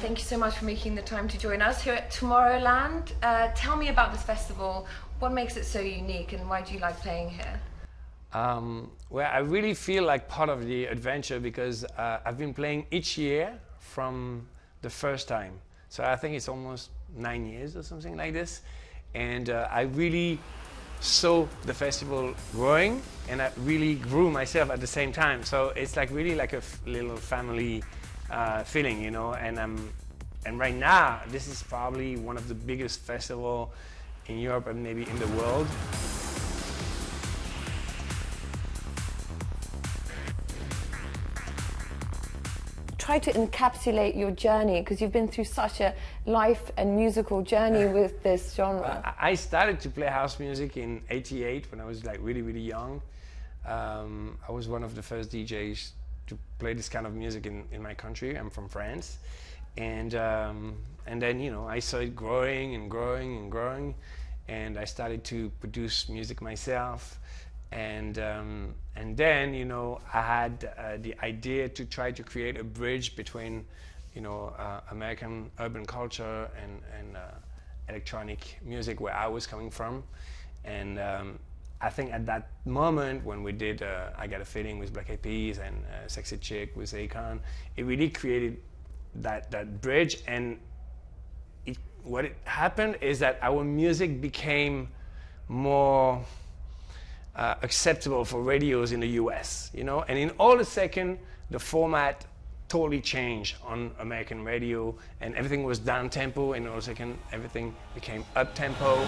thank you so much for making the time to join us here at Tomorrowland. Tell me about this festival. What makes it so unique and why do you like playing here? Well, I really feel like part of the adventure because I've been playing each year from the first time. So I think it's almost 9 years or something like this. And I really saw the festival growing and I really grew myself at the same time. So it's like really like a little family feeling, you know. And right now, this is probably one of the biggest festivals in Europe and maybe in the world. Try to encapsulate your journey because you've been through such a life and musical journey with this genre. I started to play house music in '88 when I was like really young. I was one of the first DJs to play this kind of music in my country. I'm from France, and then, you know, I saw it growing and growing and growing, and I started to produce music myself. And then, you know, I had the idea to try to create a bridge between, you know, American urban culture and electronic music where I was coming from. And I think at that moment when we did I Got a Feeling with Black Eyed Peas and Sexy Chick with Akon, it really created that bridge. And what happened is that our music became more acceptable for radios in the US, you know, and in all a second the format totally changed on American radio and everything was down tempo, and all a second everything became up tempo.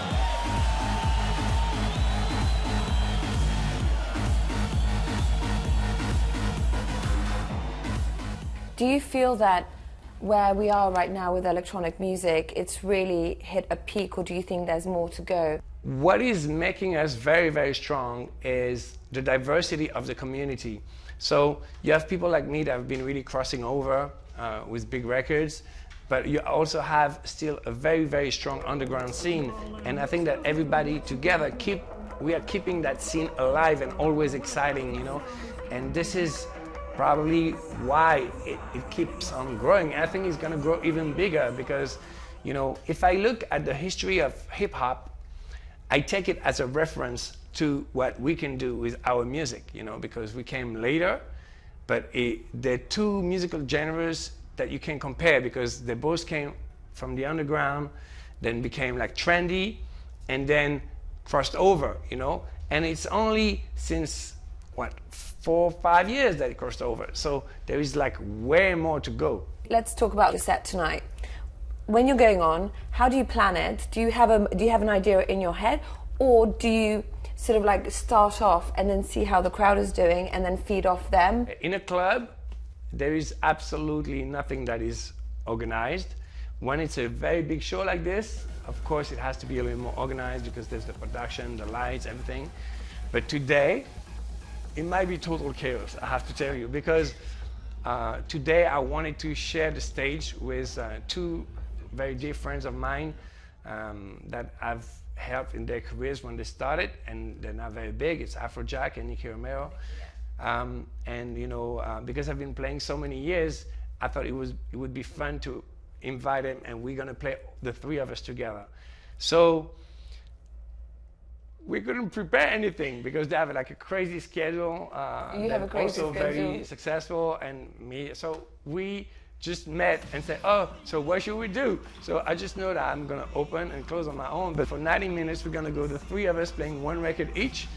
Do you feel that where we are right now with electronic music, it's really hit a peak, or do you think there's more to go? What is making us very strong is the diversity of the community. So you have people like me that have been really crossing over with big records, but you also have still a very strong underground scene. And I think that everybody together we are keeping that scene alive and always exciting, you know. And this is probably why it keeps on growing. I think it's gonna grow even bigger because, you know, if I look at the history of hip hop, I take it as a reference to what we can do with our music, you know, because we came later, but they're two musical genres that you can compare because they both came from the underground, then became like trendy, and then crossed over, you know. And it's only since, what, 4 or 5 years that it crossed over. So there is like way more to go. Let's talk about the set tonight. When you're going on, how do you plan it? Do you have an idea in your head, or do you sort of like start off and then see how the crowd is doing and then feed off them? In a club, there is absolutely nothing that is organized. When it's a very big show like this, of course it has to be a little more organized because there's the production, the lights, everything. But today, it might be total chaos, I have to tell you, because today I wanted to share the stage with two very dear friends of mine that I've helped in their careers when they started, and they're now very big. It's Afrojack and Nicky Romero. And you know, because I've been playing so many years, I thought it would be fun to invite them, and we're gonna play the three of us together. So we couldn't prepare anything because they have like a crazy schedule. You have a crazy also schedule. Very successful, and me. So we just met and said, oh, so what should we do? So I just know that I'm gonna open and close on my own, but for 90 minutes we're gonna go the three of us playing one record each,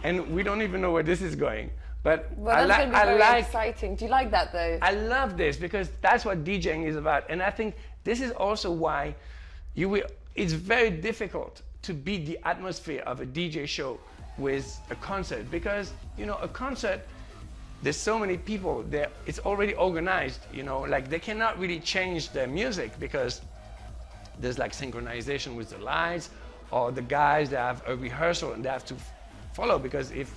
and we don't even know where this is going. But well, that's gonna be very exciting. Do you like that though? I love this because that's what DJing is about, and I think this is also why it's very difficult to beat the atmosphere of a DJ show with a concert, because, you know, a concert, there's so many people there, it's already organized, you know, like they cannot really change their music because there's like synchronization with the lights, or the guys that have a rehearsal and they have to follow, because if,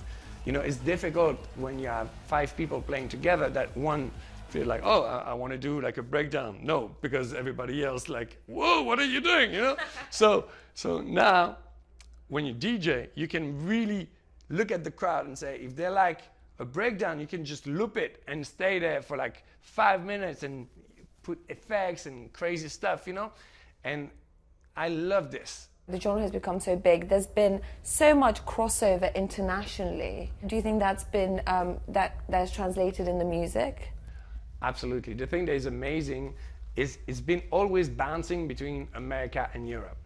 you know, it's difficult when you have 5 people playing together that one feel like, oh, I want to do like a breakdown. No, because everybody else like, whoa, what are you doing, you know? So now, when you DJ, you can really look at the crowd and say, if they're like a breakdown, you can just loop it and stay there for like 5 minutes and put effects and crazy stuff, you know, and I love this. The genre has become so big. There's been so much crossover internationally. Do you think that's been that's translated in the music? Absolutely. The thing that is amazing is it's been always bouncing between America and Europe.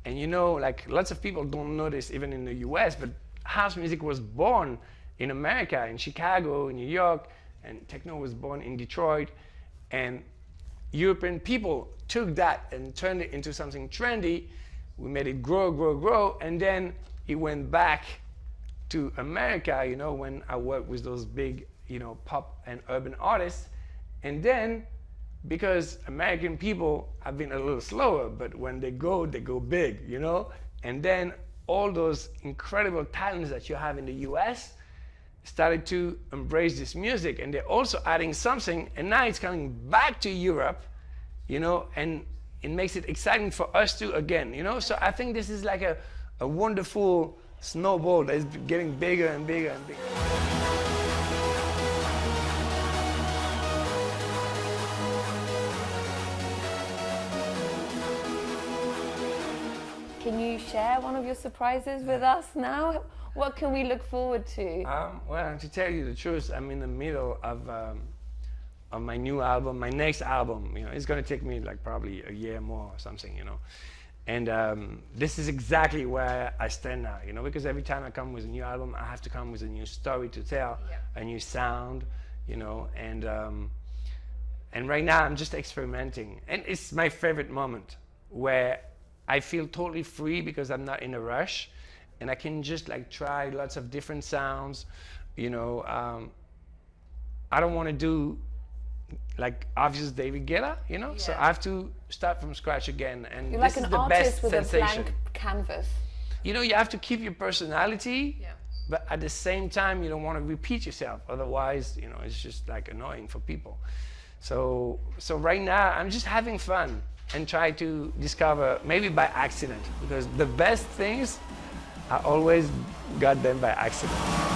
And you know, like lots of people don't know this even in the US, but house music was born in America, in Chicago, in New York, and techno was born in Detroit. And European people took that and turned it into something trendy. We made it grow, and then it went back to America, you know, when I worked with those big, you know, pop and urban artists. And then, because American people have been a little slower, but when they go big, you know? And then all those incredible talents that you have in the US started to embrace this music, and they're also adding something, and now it's coming back to Europe, you know, and it makes it exciting for us too again, you know? So I think this is like a wonderful snowball that is getting bigger and bigger and bigger. Can you share one of your surprises with us now? What can we look forward to? Well, to tell you the truth, I'm in the middle of my new album, my next album. You know, it's going to take me like probably a year more or something, you know. And this is exactly where I stand now, you know, because every time I come with a new album, I have to come with a new story to tell, a new sound, you know. And right now I'm just experimenting, and it's my favorite moment where I feel totally free because I'm not in a rush, and I can just like try lots of different sounds, you know. I don't want to do like obvious David Guetta, you know, so I have to start from scratch again, and you're this like is an the artist best with sensation. a blank canvas. You know, you have to keep your personality, but at the same time you don't want to repeat yourself, otherwise, you know, it's just like annoying for people. So right now I'm just having fun and try to discover, maybe by accident, because the best things I always got them by accident.